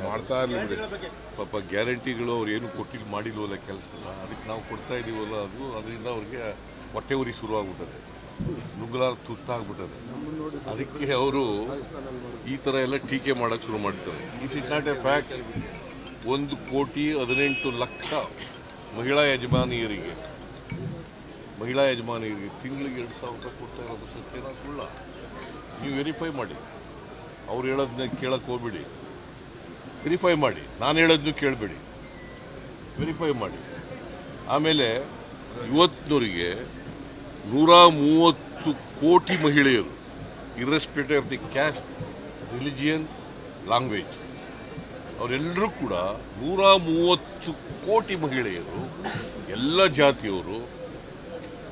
ಮಾಡ್ತಾ ಇರಲಿ ಬಿಡಿ. ಪಾಪ ಗ್ಯಾರಂಟಿಗಳು ಅವ್ರು ಏನು ಮಾಡಿಲ್ವಲ್ಲ ಕೆಲಸ, ಅದಕ್ಕೆ ನಾವು ಕೊಡ್ತಾ ಇದೀವಲ್ಲ, ಅದರಿಂದ ಅವ್ರಿಗೆ ಹೊಟ್ಟೆ ಉರಿ ಶುರುವಾಗ್ಬಿಟ್ಟದೆ, ನುಗ್ಗಲಾರ ತುತ್ತಾಗ್ಬಿಟ್ಟದೆ. ಅದಕ್ಕೆ ಅವರು ಈ ಥರ ಎಲ್ಲ ಟೀಕೆ ಮಾಡೋಕ್ಕೆ ಶುರು ಮಾಡ್ತಾರೆ. Is it not A fact. 1,18,00,000 ಮಹಿಳಾ ಯಜಮಾನಿಯರಿಗೆ ತಿಂಗಳಿಗೆ 2,000 ರೂಪಾಯಿ ಕೊಡ್ತಾ ಇರೋದು ಸತ್ಯನ ಸುಳ್ಳ? ನೀವು ವೆರಿಫೈ ಮಾಡಿ. ಅವ್ರು ಹೇಳೋದನ್ನ ಕೇಳಕ್ಕೆ ಹೋಗ್ಬಿಡಿ, ವೆರಿಫೈ ಮಾಡಿ. ನಾನು ಹೇಳೋದನ್ನು ಕೇಳಬೇಡಿ, ವೆರಿಫೈ ಮಾಡಿ. ಆಮೇಲೆ ಇವತ್ತಿನವರಿಗೆ 130 ಕೋಟಿ ಮಹಿಳೆಯರು, irrespective of the caste, religion, language, ಅವರೆಲ್ಲರೂ ಕೂಡ 130 ಕೋಟಿ ಮಹಿಳೆಯರು, ಎಲ್ಲ ಜಾತಿಯವರು,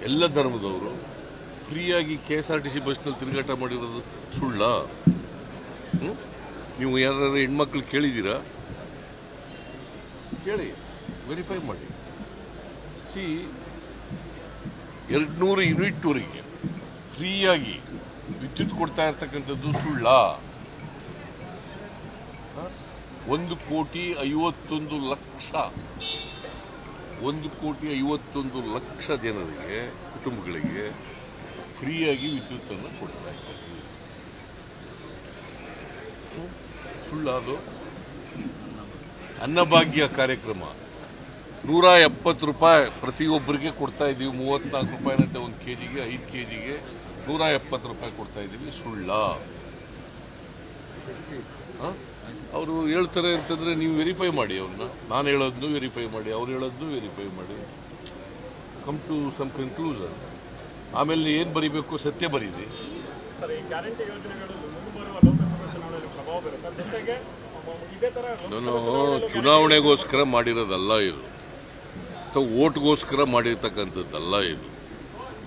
ಎಲ್ಲ ಧರ್ಮದವರು ಫ್ರೀಯಾಗಿ KSRTC ಬಸ್ನಲ್ಲಿ ತಿರುಗಾಟ ಮಾಡಿರೋದು ಸುಳ್ಳ? ನೀವು ಯಾರು ಹೆಣ್ಮಕ್ಳು ಕೇಳಿದ್ದೀರಾ? ಕೇಳಿ, ವೆರಿಫೈ ಮಾಡಿ. 200 ಯೂನಿಟ್ವರೆಗೆ ಫ್ರೀಯಾಗಿ ವಿದ್ಯುತ್ ಕೊಡ್ತಾ ಇರ್ತಕ್ಕಂಥದ್ದು ಸುಳ್ಳ? 1,51,00,000 ಜನರಿಗೆ, ಕುಟುಂಬಗಳಿಗೆ ಫ್ರೀಯಾಗಿ ವಿದ್ಯುತ್ತನ್ನು ಕೊಡ್ತಾ ಇದ್ದಾರೆ. ಸುಳ್ಳ ಅದು? ಅನ್ನಭಾಗ್ಯ ಕಾರ್ಯಕ್ರಮ 170 ರೂಪಾಯಿ ಪ್ರತಿಯೊಬ್ಬರಿಗೆ ಕೊಡ್ತಾ ಇದ್ದೀವಿ. 34 ರೂಪಾಯಿನಂತೆ 1 ಕೆಜಿಗೆ, 5 ಕೆಜಿಗೆ 170 ರೂಪಾಯಿ ಕೊಡ್ತಾ ಇದ್ದೀವಿ. ಸುಳ್ಳ? ಅವರು ಹೇಳ್ತಾರೆ ಅಂತಂದ್ರೆ ನೀವು ವೆರಿಫೈ ಮಾಡಿ. ಅವ್ರನ್ನ, ನಾನು ಹೇಳೋದನ್ನು ವೆರಿಫೈ ಮಾಡಿ, ಅವ್ರು ಹೇಳೋದನ್ನು ವೆರಿಫೈ ಮಾಡಿ, ಕಮ್ ಟು ಸಮ್ ಕನ್ಕ್ಲೂಷನ್. ಆಮೇಲೆ ಏನು ಬರೀಬೇಕು? ಸತ್ಯ ಬರೀರಿ. ನಾನು ಚುನಾವಣೆಗೋಸ್ಕರ ಮಾಡಿರೋದಲ್ಲ ಇದು, ಅಥವಾ ಓಟ್ಗೋಸ್ಕರ ಮಾಡಿರ್ತಕ್ಕಂಥದ್ದಲ್ಲ ಇದು.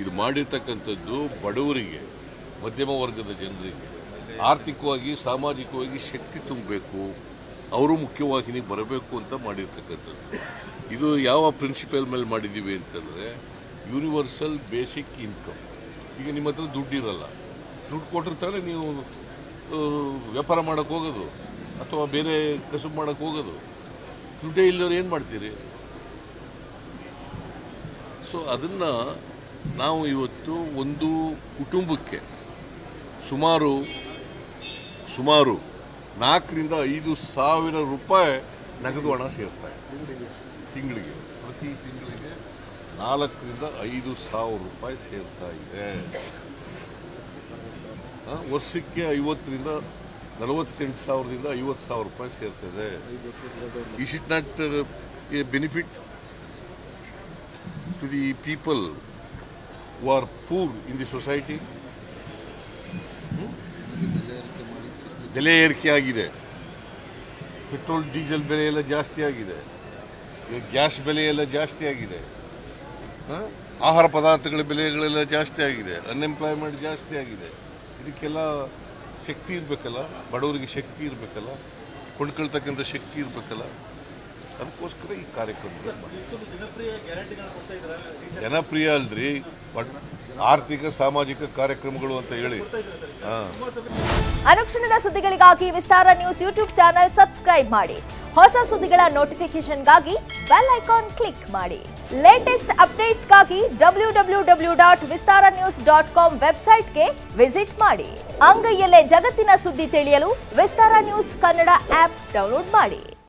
ಇದು ಮಾಡಿರ್ತಕ್ಕಂಥದ್ದು ಬಡವರಿಗೆ, ಮಧ್ಯಮ ವರ್ಗದ ಜನರಿಗೆ ಆರ್ಥಿಕವಾಗಿ, ಸಾಮಾಜಿಕವಾಗಿ ಶಕ್ತಿ ತುಂಬಬೇಕು, ಅವರು ಮುಖ್ಯವಾಹಿನಿಗೆ ಬರಬೇಕು ಅಂತ ಮಾಡಿರ್ತಕ್ಕಂಥದ್ದು. ಇದು ಯಾವ ಪ್ರಿನ್ಸಿಪಲ್ ಮೇಲೆ ಮಾಡಿದ್ದೀವಿ ಅಂತಂದರೆ ಯೂನಿವರ್ಸಲ್ ಬೇಸಿಕ್ ಇನ್ಕಮ್. ಈಗ ನಿಮ್ಮ ಹತ್ರ ದುಡ್ಡಿರಲ್ಲ, ದುಡ್ಡು ಕೊಟ್ಟಿರ್ತಾರೆ, ನೀವು ವ್ಯಾಪಾರ ಮಾಡೋಕ್ಕೆ ಹೋಗೋದು ಅಥವಾ ಬೇರೆ ಕಸುಬು ಮಾಡೋಕ್ಕೆ ಹೋಗೋದು. ದುಡ್ಡೇ ಇಲ್ಲದವ್ರು ಏನು ಮಾಡ್ತೀರಿ? ಸೊ ಅದನ್ನು ನಾವು ಇವತ್ತು ಒಂದು ಕುಟುಂಬಕ್ಕೆ ಸುಮಾರು 4,000-5,000 ರೂಪಾಯಿ ನಗದು ಹಣ ಸೇರ್ತಾ ಇದೆ ತಿಂಗಳಿಗೆ. ಪ್ರತಿ ತಿಂಗಳಿಗೆ 4,000-5,000 ರೂಪಾಯಿ ಸೇರ್ತಾ ಇದೆ. ವರ್ಷಕ್ಕೆ 50,000-48,000ದಿಂದ 50,000 ರೂಪಾಯಿ ಸೇರ್ತದೆ. Is it not a benefit to the people who are poor in the society? ಬೆಲೆ ಏರಿಕೆ ಆಗಿದೆ, ಪೆಟ್ರೋಲ್ ಡೀಸೆಲ್ ಬೆಲೆ ಎಲ್ಲ ಜಾಸ್ತಿ ಆಗಿದೆ, ಗ್ಯಾಸ್ ಬೆಲೆ ಎಲ್ಲ ಜಾಸ್ತಿ ಆಗಿದೆ, ಆಹಾರ ಪದಾರ್ಥಗಳ ಬೆಲೆಗಳೆಲ್ಲ ಜಾಸ್ತಿ ಆಗಿದೆ, ಅನ್ಎಂಪ್ಲಾಯ್ಮೆಂಟ್ ಜಾಸ್ತಿ ಆಗಿದೆ. ಇದಕ್ಕೆಲ್ಲ ಶಕ್ತಿ ಇರಬೇಕಲ್ಲ, ಬಡವರಿಗೆ ಶಕ್ತಿ ಇರಬೇಕಲ್ಲ, ಕೊಂಡ್ಕೊಳ್ತಕ್ಕಂಥ ಶಕ್ತಿ ಇರಬೇಕಲ್ಲ. ಅದಕ್ಕೋಸ್ಕರ ಈ ಕಾರ್ಯಕ್ರಮ ಜನಪ್ರಿಯ ಅಲ್ರಿ, ಆರ್ಥಿಕ ಸಾಮಾಜಿಕ ಕಾರ್ಯಕ್ರಮಗಳು ಅಂತ ಹೇಳಿ. ಅನುಕ್ಷಣದ ಸುದ್ದಿಗಳಿಗಾಗಿ ವಿಸ್ತಾರ ನ್ಯೂಸ್ ಯೂಟ್ಯೂಬ್ ಚಾನೆಲ್ ಸಬ್ಸ್ಕ್ರೈಬ್ ಮಾಡಿ. ಹೊಸ ಸುದ್ದಿಗಳ ನೋಟಿಫಿಕೇಶನ್ಗಾಗಿ ಬೆಲ್ ಐಕಾನ್ ಕ್ಲಿಕ್ ಮಾಡಿ. ಲೇಟೆಸ್ಟ್ ಅಪ್ಡೇಟ್ಸ್ಗಾಗಿ www.vistaranews.com ವೆಬ್ಸೈಟ್ಗೆ ವಿಸಿಟ್ ಮಾಡಿ. ಅಂಗೈಯಲ್ಲೇ ಜಗತ್ತಿನ ಸುದ್ದಿ ತಿಳಿಯಲು ವಿಸ್ತಾರ ನ್ಯೂಸ್ ಕನ್ನಡ ಆಪ್ ಡೌನ್ಲೋಡ್ ಮಾಡಿ.